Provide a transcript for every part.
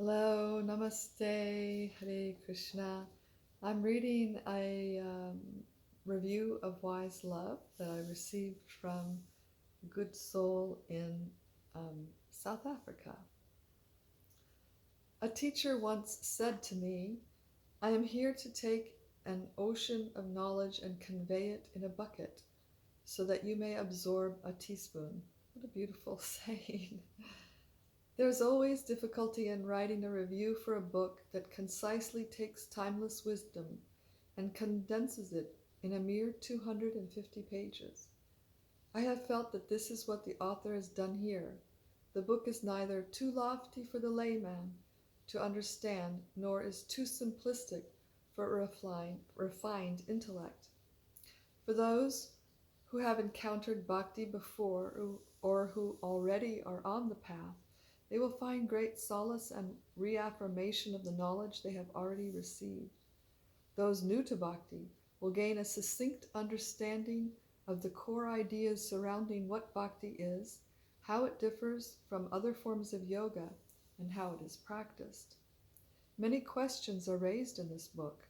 Hello, namaste, Hare Krishna. I'm reading a review of Wise Love that I received from a good soul in South Africa. A teacher once said to me, I am here to take an ocean of knowledge and convey it in a bucket so that you may absorb a teaspoon. What a beautiful saying. There's always difficulty in writing a review for a book that concisely takes timeless wisdom and condenses it in a mere 250 pages. I have felt that this is what the author has done here. The book is neither too lofty for the layman to understand, nor is too simplistic for a refined intellect. For those who have encountered Bhakti before or who already are on the path, they will find great solace and reaffirmation of the knowledge they have already received. Those new to Bhakti will gain a succinct understanding of the core ideas surrounding what Bhakti is, how it differs from other forms of yoga, and how it is practiced. Many questions are raised in this book.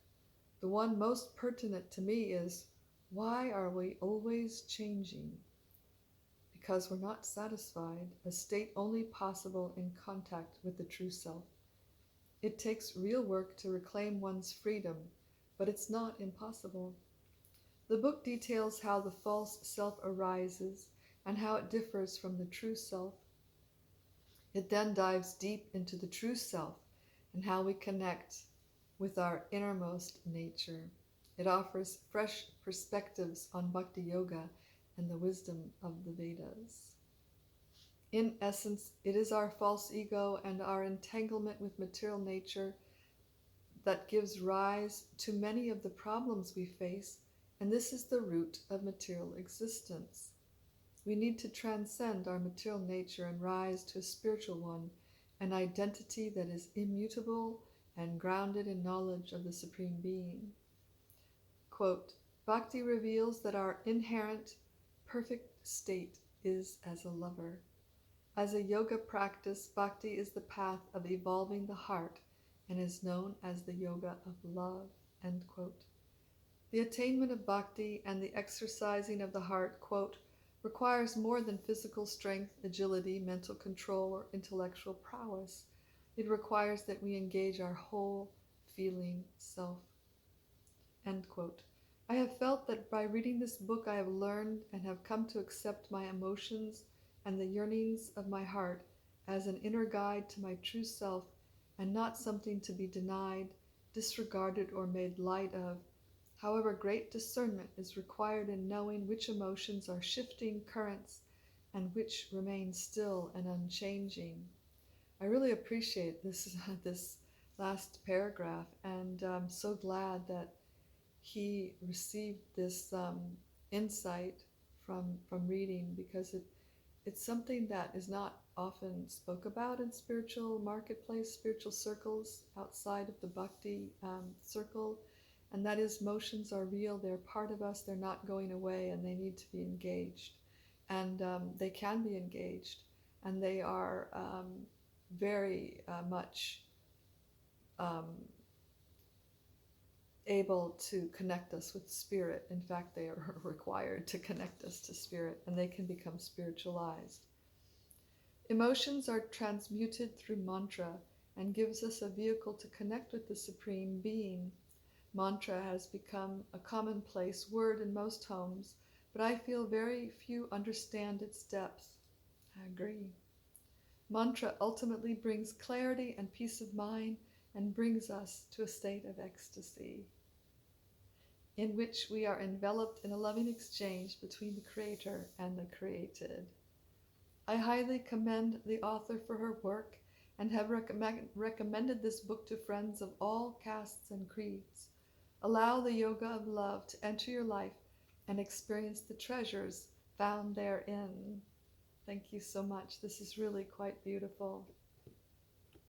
The one most pertinent to me is, why are we always changing? Because we're not satisfied, a state only possible in contact with the true self. It takes real work to reclaim one's freedom, but it's not impossible. The book details how the false self arises and how it differs from the true self. It then dives deep into the true self and how we connect with our innermost nature. It offers fresh perspectives on Bhakti Yoga and the wisdom of the Vedas. In essence, it is our false ego and our entanglement with material nature that gives rise to many of the problems we face, and this is the root of material existence. We need to transcend our material nature and rise to a spiritual one, an identity that is immutable and grounded in knowledge of the Supreme Being. Quote, Bhakti reveals that our inherent perfect state is as a lover. As a yoga practice, Bhakti is the path of evolving the heart and is known as the yoga of love. End quote. The attainment of Bhakti and the exercising of the heart, quote, requires more than physical strength, agility, mental control, or intellectual prowess. It requires that we engage our whole feeling self. End quote. I have felt that by reading this book I have learned and have come to accept my emotions and the yearnings of my heart as an inner guide to my true self and not something to be denied, disregarded, or made light of. However, great discernment is required in knowing which emotions are shifting currents and which remain still and unchanging. I really appreciate this last paragraph, and I'm so glad that he received this insight from reading, because it's something that is not often spoke about in spiritual marketplace, spiritual circles outside of the Bhakti circle, and that is emotions are real, they're part of us, they're not going away, and they need to be engaged. And they can be engaged, and they are very much able to connect us with spirit. In fact, they are required to connect us to spirit, and they can become spiritualized. Emotions are transmuted through mantra and gives us a vehicle to connect with the Supreme Being. Mantra has become a commonplace word in most homes, but I feel very few understand its depth. I agree. Mantra ultimately brings clarity and peace of mind and brings us to a state of ecstasy, in which we are enveloped in a loving exchange between the Creator and the created. I highly commend the author for her work and have recommended this book to friends of all castes and creeds. Allow the yoga of love to enter your life and experience the treasures found therein. Thank you so much. This is really quite beautiful.